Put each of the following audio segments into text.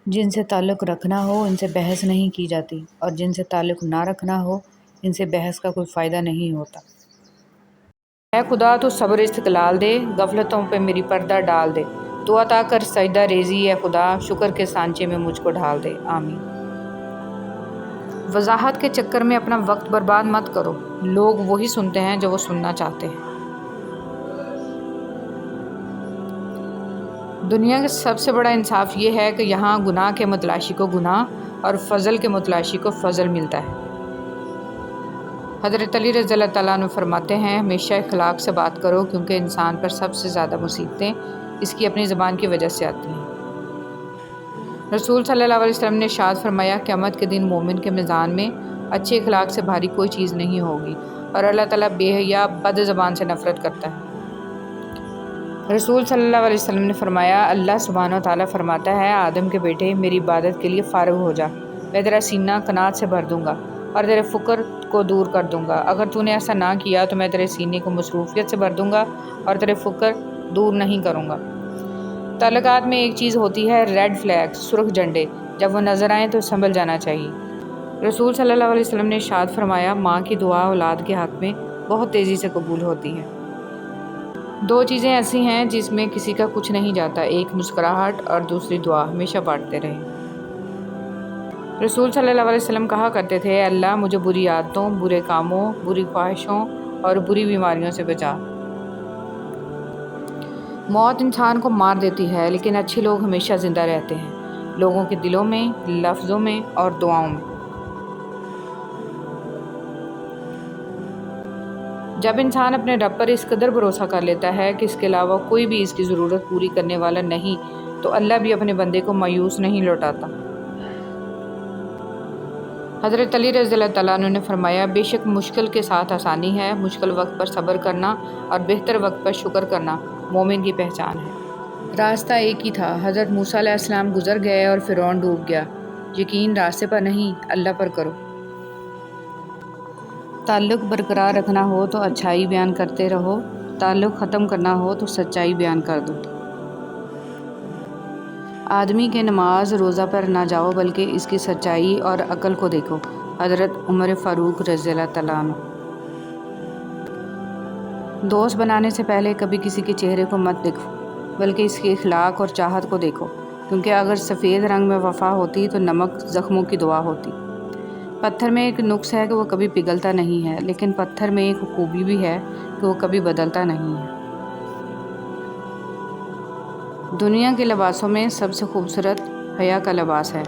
جن سے تعلق رکھنا ہو ان سے بحث نہیں کی جاتی، اور جن سے تعلق نہ رکھنا ہو ان سے بحث کا کوئی فائدہ نہیں ہوتا۔ اے خدا تو صبر استقلال دے، غفلتوں پہ میری پردہ ڈال دے، تو عطا کر سجدہ ریزی اے خدا، شکر کے سانچے میں مجھ کو ڈھال دے، آمین۔ وضاحت کے چکر میں اپنا وقت برباد مت کرو، لوگ وہی سنتے ہیں جو وہ سننا چاہتے ہیں۔ دنیا کا سب سے بڑا انصاف یہ ہے کہ یہاں گناہ کے متلاشی کو گناہ اور فضل کے متلاشی کو فضل ملتا ہے۔ حضرت علی رضی اللہ تعالیٰ عنہ فرماتے ہیں، ہمیشہ اخلاق سے بات کرو کیونکہ انسان پر سب سے زیادہ مصیبتیں اس کی اپنی زبان کی وجہ سے آتی ہیں۔ رسول صلی اللہ علیہ وسلم نے ارشاد فرمایا، قیامت کے دن مومن کے میزان میں اچھے اخلاق سے بھاری کوئی چیز نہیں ہوگی، اور اللہ تعالیٰ بے حیا بد زبان سے نفرت کرتا ہے۔ رسول صلی اللہ علیہ وسلم نے فرمایا، اللہ سبحانہ و تعالیٰ فرماتا ہے، آدم کے بیٹے میری عبادت کے لیے فارغ ہو جا، میں تیرا سینہ قناعت سے بھر دوں گا اور تیرے فقر کو دور کر دوں گا۔ اگر تو نے ایسا نہ کیا تو میں تیرے سینے کو مصروفیت سے بھر دوں گا اور تیرے فقر دور نہیں کروں گا۔ تعلقات میں ایک چیز ہوتی ہے ریڈ فلیگ، سرخ جھنڈے، جب وہ نظر آئیں تو سنبھل جانا چاہیے۔ رسول صلی اللہ علیہ وسلم نے ارشاد فرمایا، ماں کی دعا اولاد کے حق میں بہت تیزی سے قبول ہوتی ہے۔ دو چیزیں ایسی ہیں جس میں کسی کا کچھ نہیں جاتا، ایک مسکراہٹ اور دوسری دعا، ہمیشہ بانٹتے رہیں۔ رسول صلی اللہ علیہ وسلم کہا کرتے تھے، اے اللہ مجھے بری عادتوں، برے کاموں، بری خواہشوں اور بری بیماریوں سے بچا۔ موت انسان کو مار دیتی ہے لیکن اچھے لوگ ہمیشہ زندہ رہتے ہیں، لوگوں کے دلوں میں، لفظوں میں اور دعاؤں میں۔ جب انسان اپنے رب پر اس قدر بھروسہ کر لیتا ہے کہ اس کے علاوہ کوئی بھی اس کی ضرورت پوری کرنے والا نہیں، تو اللہ بھی اپنے بندے کو مایوس نہیں لوٹاتا۔ حضرت علی رضی اللہ تعالیٰ عنہ نے فرمایا، بے شک مشکل کے ساتھ آسانی ہے، مشکل وقت پر صبر کرنا اور بہتر وقت پر شکر کرنا مومن کی پہچان ہے۔ راستہ ایک ہی تھا، حضرت موسیٰ علیہ السلام گزر گئے اور فرعون ڈوب گیا۔ یقین راستے پر نہیں، اللہ پر کرو۔ تعلق برقرار رکھنا ہو تو اچھائی بیان کرتے رہو، تعلق ختم کرنا ہو تو سچائی بیان کر دو۔ آدمی کے نماز روزہ پر نہ جاؤ بلکہ اس کی سچائی اور عقل کو دیکھو۔ حضرت عمر فاروق رضی اللہ تعالیٰ عنہ۔ دوست بنانے سے پہلے کبھی کسی کے چہرے کو مت دیکھو بلکہ اس کے اخلاق اور چاہت کو دیکھو، کیونکہ اگر سفید رنگ میں وفا ہوتی تو نمک زخموں کی دوا ہوتی۔ پتھر میں ایک نقص ہے کہ وہ کبھی پگھلتا نہیں ہے، لیکن پتھر میں ایک خوبی بھی ہے کہ وہ کبھی بدلتا نہیں ہے۔ دنیا کے لباسوں میں سب سے خوبصورت حیا کا لباس ہے۔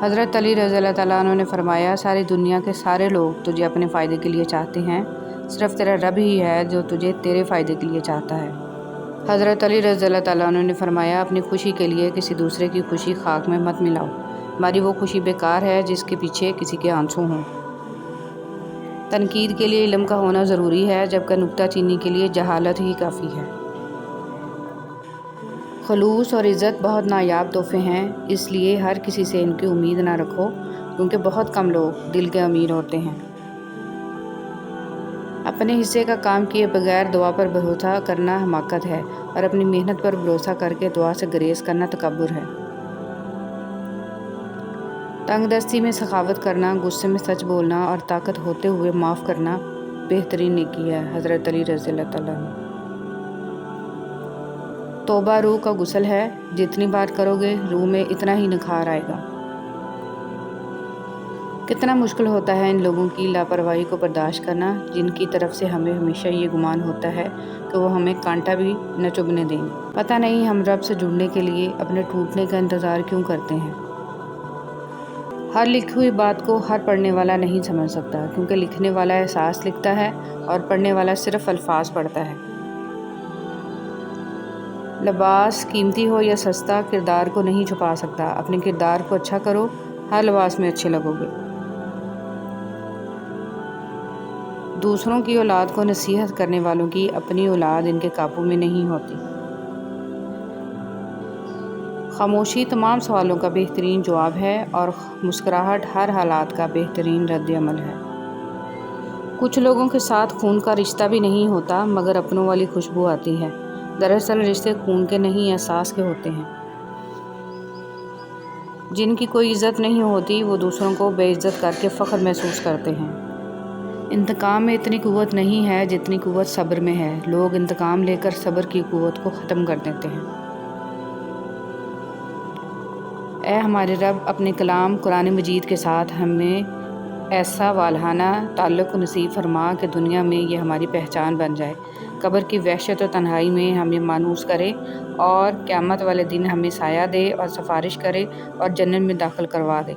حضرت علی رضی اللہ تعالیٰ عنہ نے فرمایا، ساری دنیا کے سارے لوگ تجھے اپنے فائدے کے لیے چاہتے ہیں، صرف تیرا رب ہی ہے جو تجھے تیرے فائدے کے لیے چاہتا ہے۔ حضرت علی رضی اللہ تعالیٰ عنہ نے فرمایا، اپنی خوشی کے لیے کسی دوسرے کی خوشی خاک میں مت ملاؤ، ہماری وہ خوشی بیکار ہے جس کے پیچھے کسی کے آنسو ہوں۔ تنقید کے لیے علم کا ہونا ضروری ہے، جبکہ نکتہ چینی کے لیے جہالت ہی کافی ہے۔ خلوص اور عزت بہت نایاب تحفے ہیں، اس لیے ہر کسی سے ان کی امید نہ رکھو، کیونکہ بہت کم لوگ دل کے امیر ہوتے ہیں۔ اپنے حصے کا کام کیے بغیر دعا پر بھروسہ کرنا حماقت ہے، اور اپنی محنت پر بھروسہ کر کے دعا سے گریز کرنا تکبر ہے۔ تنگ دستی میں سخاوت کرنا، غصے میں سچ بولنا اور طاقت ہوتے ہوئے معاف کرنا بہترین نیکی ہے۔ حضرت علی رضی اللہ تعالیٰ عنہ۔ توبہ روح کا غسل ہے، جتنی بار کرو گے روح میں اتنا ہی نکھار آئے گا۔ کتنا مشکل ہوتا ہے ان لوگوں کی لاپرواہی کو برداشت کرنا جن کی طرف سے ہمیں ہمیشہ یہ گمان ہوتا ہے کہ وہ ہمیں کانٹا بھی نہ چبھنے دیں گے۔ پتہ نہیں ہم رب سے جڑنے کے لیے اپنے ٹوٹنے کا انتظار کیوں کرتے ہیں۔ ہر لکھی ہوئی بات کو ہر پڑھنے والا نہیں سمجھ سکتا، کیونکہ لکھنے والا احساس لکھتا ہے اور پڑھنے والا صرف الفاظ پڑھتا ہے۔ لباس قیمتی ہو یا سستا کردار کو نہیں چھپا سکتا، اپنے کردار کو اچھا کرو، ہر لباس میں اچھے لگو گے۔ دوسروں کی اولاد کو نصیحت کرنے والوں کی اپنی اولاد ان کے قابو میں نہیں ہوتی۔ خاموشی تمام سوالوں کا بہترین جواب ہے اور مسکراہٹ ہر حالات کا بہترین رد عمل ہے۔ کچھ لوگوں کے ساتھ خون کا رشتہ بھی نہیں ہوتا مگر اپنوں والی خوشبو آتی ہے۔ دراصل رشتے خون کے نہیں احساس کے ہوتے ہیں۔ جن کی کوئی عزت نہیں ہوتی وہ دوسروں کو بے عزت کر کے فخر محسوس کرتے ہیں۔ انتقام میں اتنی قوت نہیں ہے جتنی قوت صبر میں ہے۔ لوگ انتقام لے کر صبر کی قوت کو ختم کر دیتے ہیں۔ اے ہمارے رب، اپنے کلام قرآن مجید کے ساتھ ہمیں ایسا والہانہ تعلق نصیب فرما کہ دنیا میں یہ ہماری پہچان بن جائے، قبر کی وحشت و تنہائی میں ہمیں مانوس کرے اور قیامت والے دن ہمیں سایہ دے اور سفارش کرے اور جنت میں داخل کروا دے۔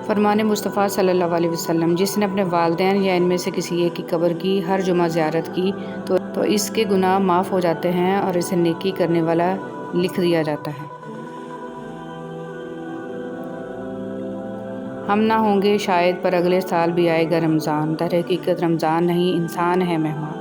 فرمان مصطفیٰ صلی اللہ علیہ وسلم، جس نے اپنے والدین یا ان میں سے کسی ایک کی قبر کی ہر جمعہ زیارت کی تو اس کے گناہ معاف ہو جاتے ہیں اور اسے نیکی کرنے والا لکھ دیا جاتا ہے۔ ہم نہ ہوں گے شاید پر اگلے سال بھی آئے گا رمضان، در حقیقت رمضان نہیں انسان ہے مہمان۔